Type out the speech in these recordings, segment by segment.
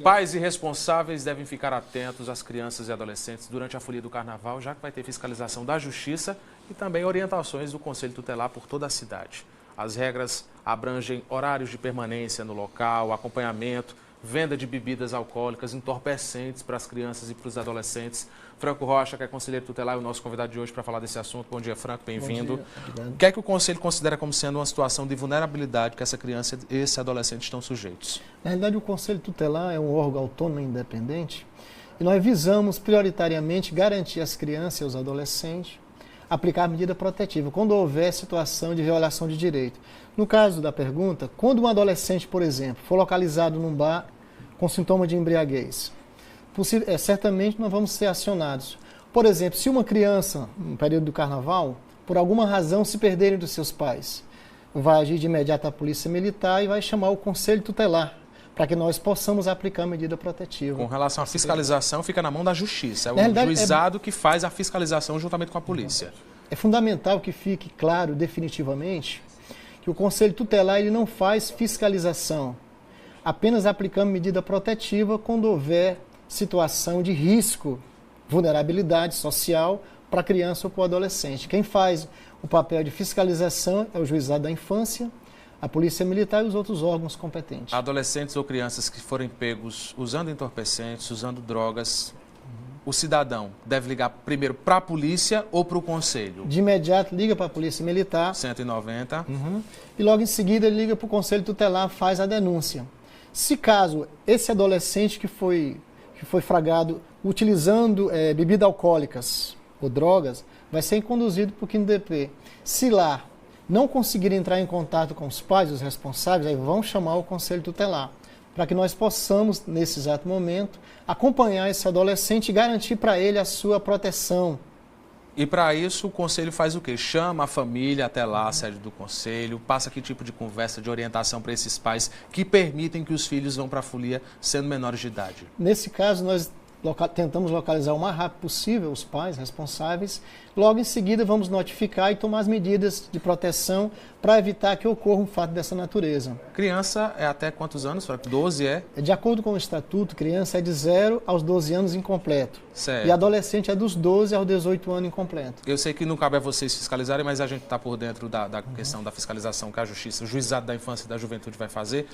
Pais e responsáveis devem ficar atentos às crianças e adolescentes durante a folia do Carnaval, já que vai ter fiscalização da Justiça e também orientações do Conselho Tutelar por toda a cidade. As regras abrangem horários de permanência no local, acompanhamento, venda de bebidas alcoólicas, entorpecentes para as crianças e para os adolescentes. Franco Rocha, que é conselheiro tutelar, é o nosso convidado de hoje para falar desse assunto. Bom dia, Franco, bem-vindo. O que é que o Conselho considera como sendo uma situação de vulnerabilidade que essa criança e esse adolescente estão sujeitos? Na realidade, o Conselho Tutelar é um órgão autônomo e independente e nós visamos prioritariamente garantir às crianças e aos adolescentes aplicar a medida protetiva quando houver situação de violação de direito. No caso da pergunta, quando um adolescente, por exemplo, for localizado num bar com sintoma de embriaguez, certamente nós vamos ser acionados. Por exemplo, se uma criança, no período do Carnaval, por alguma razão se perderem dos seus pais, vai agir de imediato a Polícia Militar e vai chamar o Conselho Tutelar para que nós possamos aplicar a medida protetiva. Com relação à fiscalização, fica na mão da Justiça. É o juizado que faz a fiscalização juntamente com a polícia. É fundamental que fique claro definitivamente que o Conselho Tutelar ele não faz fiscalização, apenas aplicando medida protetiva quando houver situação de risco, vulnerabilidade social para a criança ou para o adolescente. Quem faz o papel de fiscalização é o Juizado da Infância, a Polícia Militar e os outros órgãos competentes. Adolescentes ou crianças que forem pegos usando entorpecentes, usando drogas, o cidadão deve ligar primeiro para a polícia ou para o conselho? De imediato liga para a Polícia Militar. 190. E logo em seguida ele liga para o Conselho Tutelar, faz a denúncia. Se caso esse adolescente que foi fragado utilizando bebidas alcoólicas ou drogas, vai ser conduzido para o 5º-DP. Se lá não conseguir entrar em contato com os pais, os responsáveis, aí vão chamar o Conselho Tutelar, para que nós possamos, nesse exato momento, acompanhar esse adolescente e garantir para ele a sua proteção. E para isso o Conselho faz o quê? Chama a família até lá, a sede do Conselho, passa que tipo de conversa, de orientação para esses pais que permitem que os filhos vão para a folia sendo menores de idade? Nesse caso, nós tentamos localizar o mais rápido possível os pais responsáveis. Logo em seguida, vamos notificar e tomar as medidas de proteção para evitar que ocorra um fato dessa natureza. Criança é até quantos anos? 12 é? De acordo com o Estatuto, criança é de 0 aos 12 anos incompleto. Certo. E adolescente é dos 12 aos 18 anos incompleto. Eu sei que não cabe a vocês fiscalizarem, mas a gente está por dentro da questão da fiscalização que a Justiça, o Juizado da Infância e da Juventude vai fazer.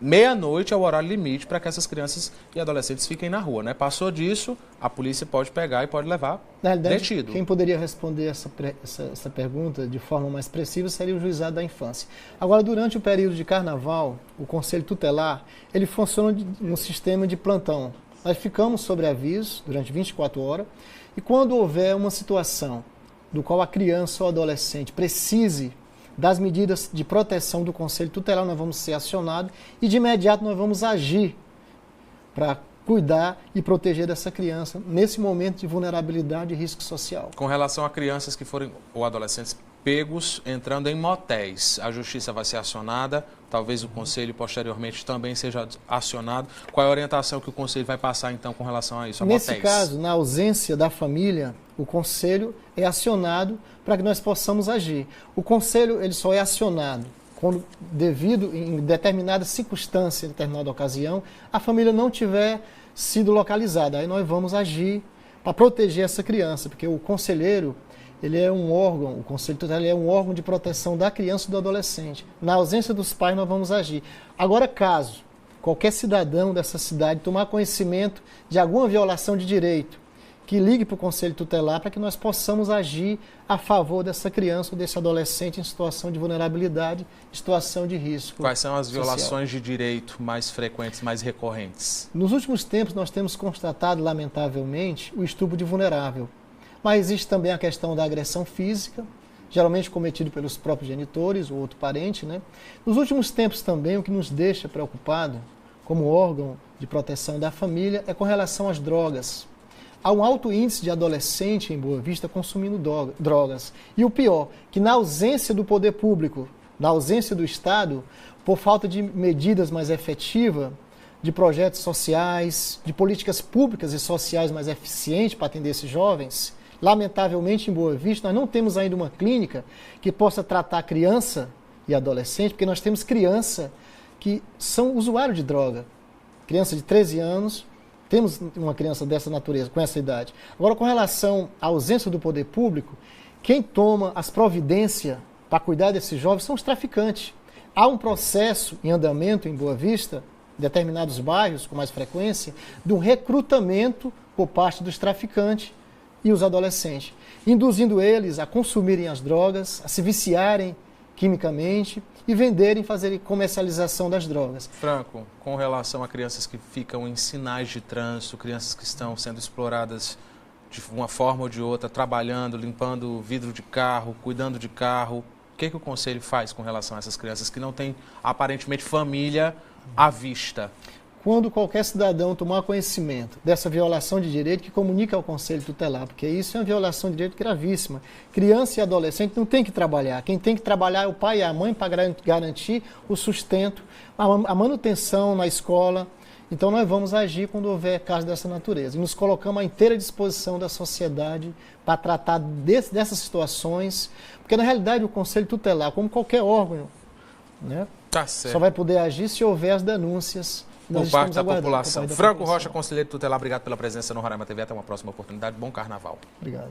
Meia-noite é o horário limite para que essas crianças e adolescentes fiquem na rua, né? Passou disso, a polícia pode pegar e pode levar detido. Quem poderia responder essa pergunta de forma mais precisa seria o Juizado da Infância. Agora, durante o período de Carnaval, o Conselho Tutelar, ele funciona no sistema de plantão. Nós ficamos sobre aviso durante 24 horas e quando houver uma situação do qual a criança ou adolescente precise das medidas de proteção do Conselho Tutelar, nós vamos ser acionados e de imediato nós vamos agir para cuidar e proteger dessa criança nesse momento de vulnerabilidade e risco social. Com relação a crianças que forem ou adolescentes pegos entrando em motéis, a Justiça vai ser acionada, talvez o Conselho posteriormente também seja acionado. Qual é a orientação que o Conselho vai passar então com relação a isso, a motéis? Nesse caso, na ausência da família, o Conselho é acionado para que nós possamos agir. O Conselho ele só é acionado quando, devido em determinada circunstância, em determinada ocasião, a família não tiver sido localizada. Aí nós vamos agir para proteger essa criança, porque o conselheiro ele é um órgão, o Conselho Tutelar é um órgão de proteção da criança e do adolescente. Na ausência dos pais, nós vamos agir. Agora, caso qualquer cidadão dessa cidade tomar conhecimento de alguma violação de direito, que ligue para o Conselho Tutelar para que nós possamos agir a favor dessa criança ou desse adolescente em situação de vulnerabilidade, situação de risco. Quais são as violações de direito mais frequentes, mais recorrentes? Nos últimos tempos, nós temos constatado, lamentavelmente, o estupro de vulnerável. Mas existe também a questão da agressão física, geralmente cometido pelos próprios genitores ou outro parente, né? Nos últimos tempos também, o que nos deixa preocupado, como órgão de proteção da família, é com relação às drogas. Há um alto índice de adolescente em Boa Vista consumindo drogas. E o pior, que na ausência do poder público, na ausência do Estado, por falta de medidas mais efetivas, de projetos sociais, de políticas públicas e sociais mais eficientes para atender esses jovens, lamentavelmente, em Boa Vista, nós não temos ainda uma clínica que possa tratar criança e adolescente, porque nós temos criança que são usuários de droga, criança de 13 anos, temos uma criança dessa natureza, com essa idade. Agora, com relação à ausência do poder público, quem toma as providências para cuidar desses jovens são os traficantes. Há um processo em andamento em Boa Vista, em determinados bairros com mais frequência, de um recrutamento por parte dos traficantes e os adolescentes, induzindo eles a consumirem as drogas, a se viciarem quimicamente e venderem, fazerem comercialização das drogas. Franco, com relação a crianças que ficam em sinais de trânsito, crianças que estão sendo exploradas de uma forma ou de outra, trabalhando, limpando vidro de carro, cuidando de carro, o que o Conselho faz com relação a essas crianças que não têm, aparentemente, família à vista? Quando qualquer cidadão tomar conhecimento dessa violação de direito, que comunique ao Conselho Tutelar, porque isso é uma violação de direito gravíssima. Criança e adolescente não tem que trabalhar. Quem tem que trabalhar é o pai e a mãe para garantir o sustento, a manutenção na escola. Então nós vamos agir quando houver casos dessa natureza. E nos colocamos à inteira disposição da sociedade para tratar dessas situações, porque na realidade o Conselho Tutelar, como qualquer órgão, né, tá certo, só vai poder agir se houver as denúncias por parte da população. Franco Rocha, conselheiro tutelar, obrigado pela presença no Roraima TV. Até uma próxima oportunidade. Bom carnaval. Obrigado.